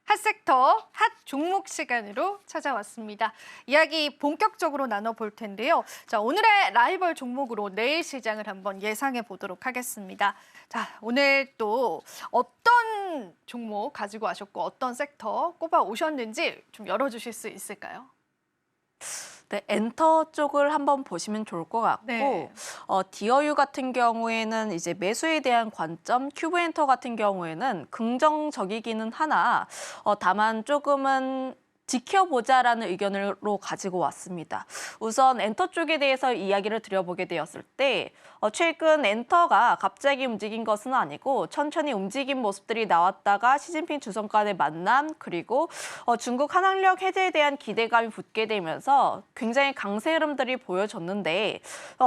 핫섹터, 핫 종목 시간으로 찾아왔습니다. 이야기 본격적으로 나눠볼 텐데요. 자, 오늘의 라이벌 종목으로 내일 시장을 한번 예상해 보도록 하겠습니다. 자, 오늘 또 어떤 종목 가지고 와셨고 어떤 섹터 꼽아 오셨는지 좀 열어주실 수 있을까요? 네, 엔터 쪽을 한번 보시면 좋을 것 같고, 네. 디어유 같은 경우에는 이제 매수에 대한 관점, 큐브엔터 같은 경우에는 긍정적이기는 하나, 다만 조금은 지켜보자라는 의견으로 가지고 왔습니다. 우선 엔터 쪽에 대해서 이야기를 드려보게 되었을 때 최근 엔터가 갑자기 움직인 것은 아니고 천천히 움직인 모습들이 나왔다가 시진핑 주석 간의 만남 그리고 중국 한학력 해제에 대한 기대감이 붙게 되면서 굉장히 강세 흐름들이 보여졌는데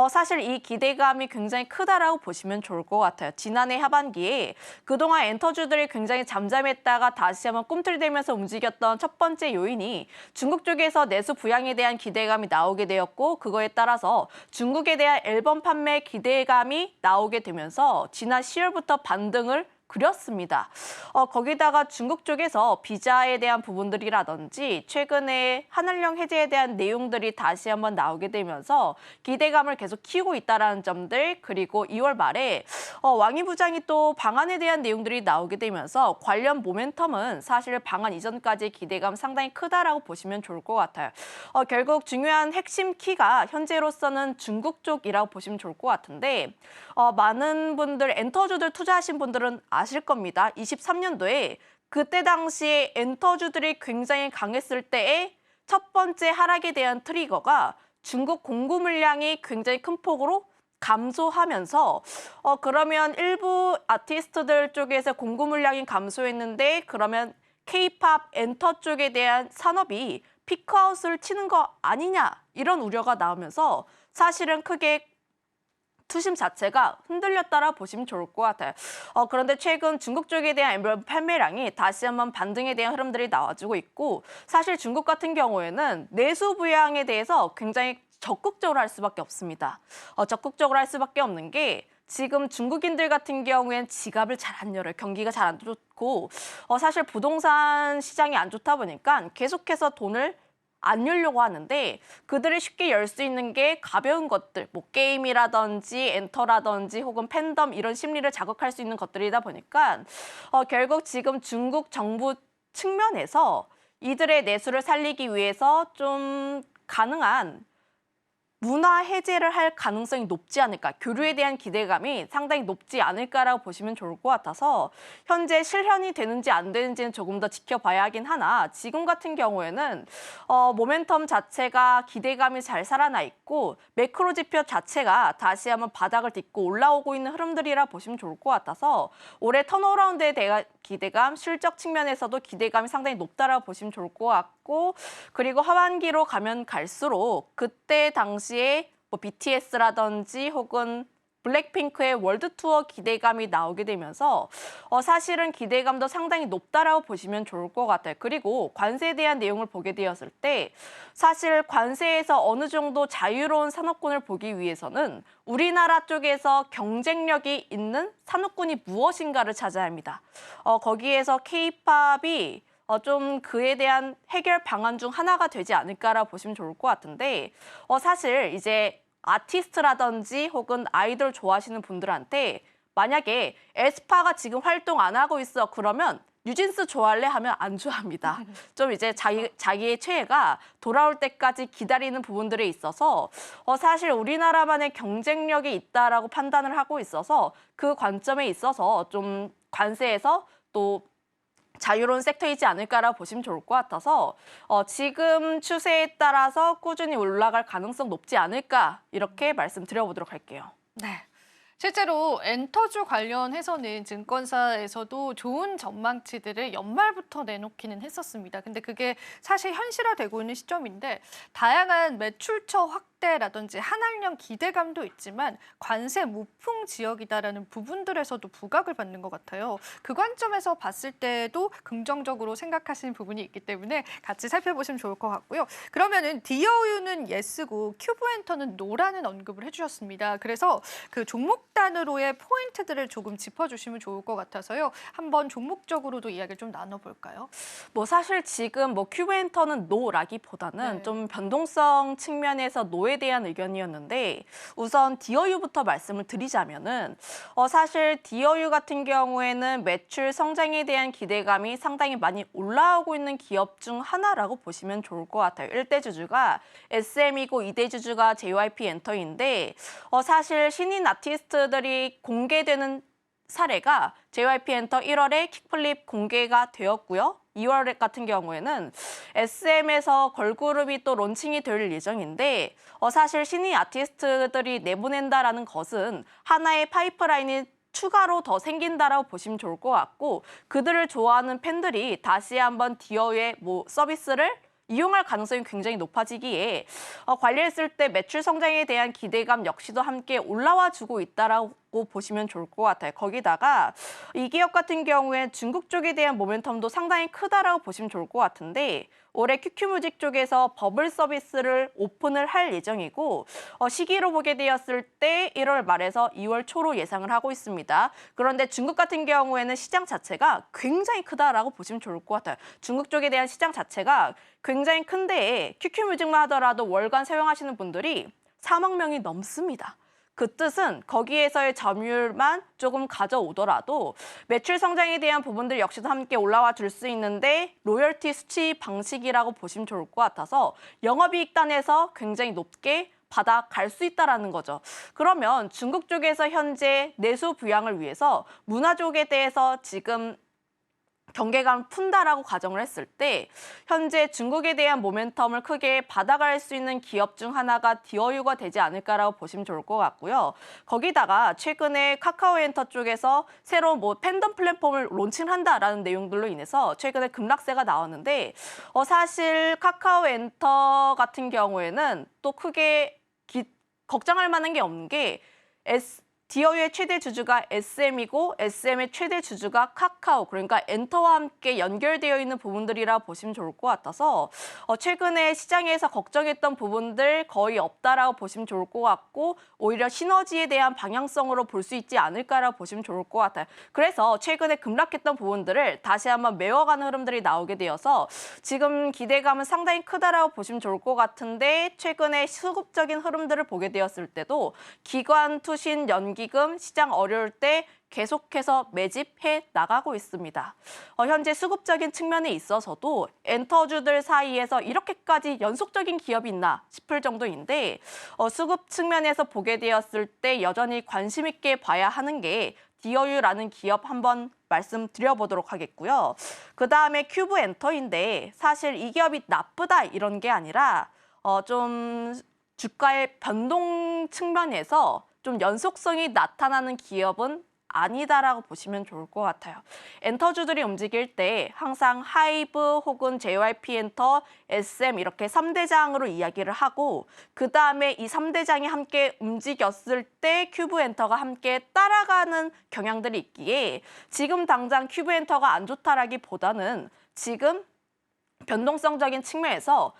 사실 이 기대감이 굉장히 크다라고 보시면 좋을 것 같아요. 지난해 하반기에 그동안 엔터주들이 굉장히 잠잠했다가 다시 한번 꿈틀대면서 움직였던 첫 번째 요인이 중국 쪽에서 내수 부양에 대한 기대감이 나오게 되었고 그거에 따라서 중국에 대한 앨범 판매 기대감이 나오게 되면서 지난 10월부터 반등을 그렸습니다. 거기다가 중국 쪽에서 비자에 대한 부분들이라든지 최근에 한한령 해제에 대한 내용들이 다시 한번 나오게 되면서 기대감을 계속 키우고 있다는 점들 그리고 2월 말에 왕이 부장이 또 방안에 대한 내용들이 나오게 되면서 관련 모멘텀은 사실 방안 이전까지의 기대감 상당히 크다라고 보시면 좋을 것 같아요. 결국 중요한 핵심 키가 현재로서는 중국 쪽이라고 보시면 좋을 것 같은데 많은 분들 엔터주들 투자하신 분들은 아실 겁니다. 23년도에 그때 당시에 엔터주들이 굉장히 강했을 때의 첫 번째 하락에 대한 트리거가 중국 공급 물량이 굉장히 큰 폭으로 감소하면서 그러면 일부 아티스트들 쪽에서 공급 물량이 감소했는데 그러면 K-팝 엔터 쪽에 대한 산업이 피크아웃을 치는 거 아니냐 이런 우려가 나오면서 사실은 크게 투심 자체가 흔들렸다라 보시면 좋을 것 같아요. 그런데 최근 중국 쪽에 대한 앨범 판매량이 다시 한번 반등에 대한 흐름들이 나와주고 있고 사실 중국 같은 경우에는 내수 부양에 대해서 굉장히 적극적으로 할 수밖에 없습니다. 적극적으로 할 수밖에 없는 게 지금 중국인들 같은 경우엔 지갑을 잘 안 열어요. 경기가 잘 안 좋고 사실 부동산 시장이 안 좋다 보니까 계속해서 돈을 안 열려고 하는데 그들이 쉽게 열 수 있는 게 가벼운 것들, 뭐 게임이라든지 엔터라든지 혹은 팬덤 이런 심리를 자극할 수 있는 것들이다 보니까 결국 지금 중국 정부 측면에서 이들의 내수를 살리기 위해서 좀 가능한 문화 해제를 할 가능성이 높지 않을까, 교류에 대한 기대감이 상당히 높지 않을까라고 보시면 좋을 것 같아서 현재 실현이 되는지 안 되는지는 조금 더 지켜봐야 하긴 하나 지금 같은 경우에는 모멘텀 자체가 기대감이 잘 살아나 있고 매크로 지표 자체가 다시 한번 바닥을 딛고 올라오고 있는 흐름들이라 보시면 좋을 것 같아서 올해 턴어라운드에 대한 기대감, 실적 측면에서도 기대감이 상당히 높다라고 보시면 좋을 것 같고 그리고 하반기로 가면 갈수록 그때 당시에 뭐 BTS라든지 혹은 블랙핑크의 월드 투어 기대감이 나오게 되면서 사실은 기대감도 상당히 높다라고 보시면 좋을 것 같아요. 그리고 관세에 대한 내용을 보게 되었을 때 사실 관세에서 어느 정도 자유로운 산업군을 보기 위해서는 우리나라 쪽에서 경쟁력이 있는 산업군이 무엇인가를 찾아야 합니다. 거기에서 K-팝이 좀 그에 대한 해결 방안 중 하나가 되지 않을까라 보시면 좋을 것 같은데 사실 이제 아티스트라든지 혹은 아이돌 좋아하시는 분들한테 만약에 에스파가 지금 활동 안 하고 있어 그러면 뉴진스 좋아할래 하면 안 좋아합니다. 좀 이제 자기의 최애가 돌아올 때까지 기다리는 부분들에 있어서 사실 우리나라만의 경쟁력이 있다라고 판단을 하고 있어서 그 관점에 있어서 좀 관세에서 또 자유로운 섹터이지 않을까라고 보시면 좋을 것 같아서 지금 추세에 따라서 꾸준히 올라갈 가능성 높지 않을까 이렇게 말씀드려보도록 할게요. 네. 실제로 엔터주 관련해서는 증권사에서도 좋은 전망치들을 연말부터 내놓기는 했었습니다. 근데 그게 사실 현실화되고 있는 시점인데 다양한 매출처 확대라든지 한한령 기대감도 있지만 관세 무풍 지역이다라는 부분들에서도 부각을 받는 것 같아요. 그 관점에서 봤을 때도 긍정적으로 생각하시는 부분이 있기 때문에 같이 살펴보시면 좋을 것 같고요. 그러면은 디어유는 예스고 큐브엔터는 노라는 언급을 해주셨습니다. 그래서 그 종목단으로의 포인트들을 조금 짚어주시면 좋을 것 같아서요. 한번 종목적으로도 이야기를 좀 나눠볼까요? 뭐 사실 지금 뭐 큐브엔터는 노라기보다는 네. 좀 변동성 측면에서 노에 대한 의견이었는데 우선 디어유부터 말씀을 드리자면은 사실 디어유 같은 경우에는 매출 성장에 대한 기대감이 상당히 많이 올라오고 있는 기업 중 하나라고 보시면 좋을 것 같아요. 1대 주주가 SM이고 2대 주주가 JYP 엔터인데 사실 신인 아티스트들이 공개되는 사례가 JYP 엔터 1월에 킥플립 공개가 되었고요. 2월 같은 경우에는 SM에서 걸그룹이 또 론칭이 될 예정인데 사실 신인 아티스트들이 내보낸다라는 것은 하나의 파이프라인이 추가로 더 생긴다라고 보시면 좋을 것 같고 그들을 좋아하는 팬들이 다시 한번 디어의 뭐 서비스를 이용할 가능성이 굉장히 높아지기에 관리했을 때 매출 성장에 대한 기대감 역시도 함께 올라와 주고 있다라고 보시면 좋을 것 같아요. 거기다가 이 기업 같은 경우에 중국 쪽에 대한 모멘텀도 상당히 크다라고 보시면 좋을 것 같은데 올해 QQ뮤직 쪽에서 버블 서비스를 오픈을 할 예정이고 시기로 보게 되었을 때 1월 말에서 2월 초로 예상을 하고 있습니다. 그런데 중국 같은 경우에는 시장 자체가 굉장히 크다라고 보시면 좋을 것 같아요. 중국 쪽에 대한 시장 자체가 굉장히 큰데 QQ뮤직만 하더라도 월간 사용하시는 분들이 4만 명이 넘습니다. 그 뜻은 거기에서의 점유율만 조금 가져오더라도 매출 성장에 대한 부분들 역시도 함께 올라와 줄 수 있는데 로열티 수치 방식이라고 보시면 좋을 것 같아서 영업이익 단에서 굉장히 높게 받아갈 수 있다는 거죠. 그러면 중국 쪽에서 현재 내수 부양을 위해서 문화 쪽에 대해서 지금 경계감을 푼다라고 가정을 했을 때 현재 중국에 대한 모멘텀을 크게 받아갈 수 있는 기업 중 하나가 디어유가 되지 않을까라고 보시면 좋을 것 같고요. 거기다가 최근에 카카오엔터 쪽에서 새로운 뭐 팬덤 플랫폼을 론칭한다라는 내용들로 인해서 최근에 급락세가 나왔는데 사실 카카오엔터 같은 경우에는 또 크게 걱정할 만한 게 없는 게 디어유의 최대 주주가 SM이고 SM의 최대 주주가 카카오, 그러니까 엔터와 함께 연결되어 있는 부분들이라 보시면 좋을 것 같아서 최근에 시장에서 걱정했던 부분들 거의 없다라고 보시면 좋을 것 같고 오히려 시너지에 대한 방향성으로 볼 수 있지 않을까라고 보시면 좋을 것 같아요. 그래서 최근에 급락했던 부분들을 다시 한번 메워가는 흐름들이 나오게 되어서 지금 기대감은 상당히 크다라고 보시면 좋을 것 같은데 최근에 수급적인 흐름들을 보게 되었을 때도 기관 투신 연기금 시장 어려울 때 계속해서 매집해 나가고 있습니다. 현재 수급적인 측면에 있어서도 엔터주들 사이에서 이렇게까지 연속적인 기업이 있나 싶을 정도인데 수급 측면에서 보게 되었을 때 여전히 관심 있게 봐야 하는 게 디어유라는 기업 한번 말씀드려보도록 하겠고요. 그다음에 큐브엔터인데 사실 이 기업이 나쁘다 이런 게 아니라 좀 주가의 변동 측면에서 좀 연속성이 나타나는 기업은 아니다라고 보시면 좋을 것 같아요. 엔터주들이 움직일 때 항상 하이브 혹은 JYP 엔터, SM 이렇게 3대장으로 이야기를 하고 그 다음에 이 3대장이 함께 움직였을 때 큐브 엔터가 함께 따라가는 경향들이 있기에 지금 당장 큐브 엔터가 안 좋다라기보다는 지금 변동성적인 측면에서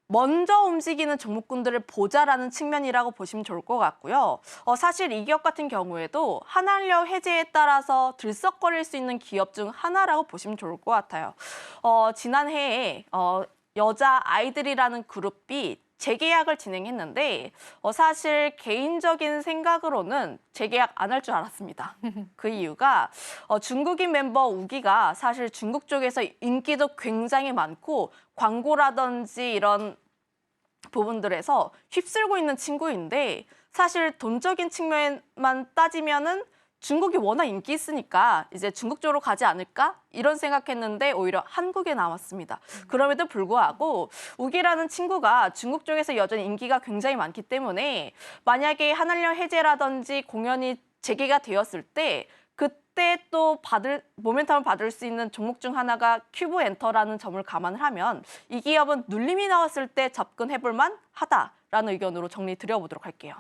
먼저 움직이는 종목군들을 보자라는 측면이라고 보시면 좋을 것 같고요. 사실 이 기업 같은 경우에도 한한령 해제에 따라서 들썩거릴 수 있는 기업 중 하나라고 보시면 좋을 것 같아요. 지난해에 여자 아이들이라는 그룹이 재계약을 진행했는데 사실 개인적인 생각으로는 재계약 안 할 줄 알았습니다. 그 이유가 중국인 멤버 우기가 사실 중국 쪽에서 인기도 굉장히 많고 광고라든지 이런 부분들에서 휩쓸고 있는 친구인데 사실 돈적인 측면만 따지면은 중국이 워낙 인기 있으니까 이제 중국 쪽으로 가지 않을까? 이런 생각했는데 오히려 한국에 나왔습니다. 그럼에도 불구하고 우기라는 친구가 중국 쪽에서 여전히 인기가 굉장히 많기 때문에 만약에 한한령 해제라든지 공연이 재개가 되었을 때 이때 또 모멘텀을 받을 수 있는 종목 중 하나가 큐브 엔터라는 점을 감안을 하면 이 기업은 눌림이 나왔을 때 접근해볼 만하다라는 의견으로 정리 드려보도록 할게요.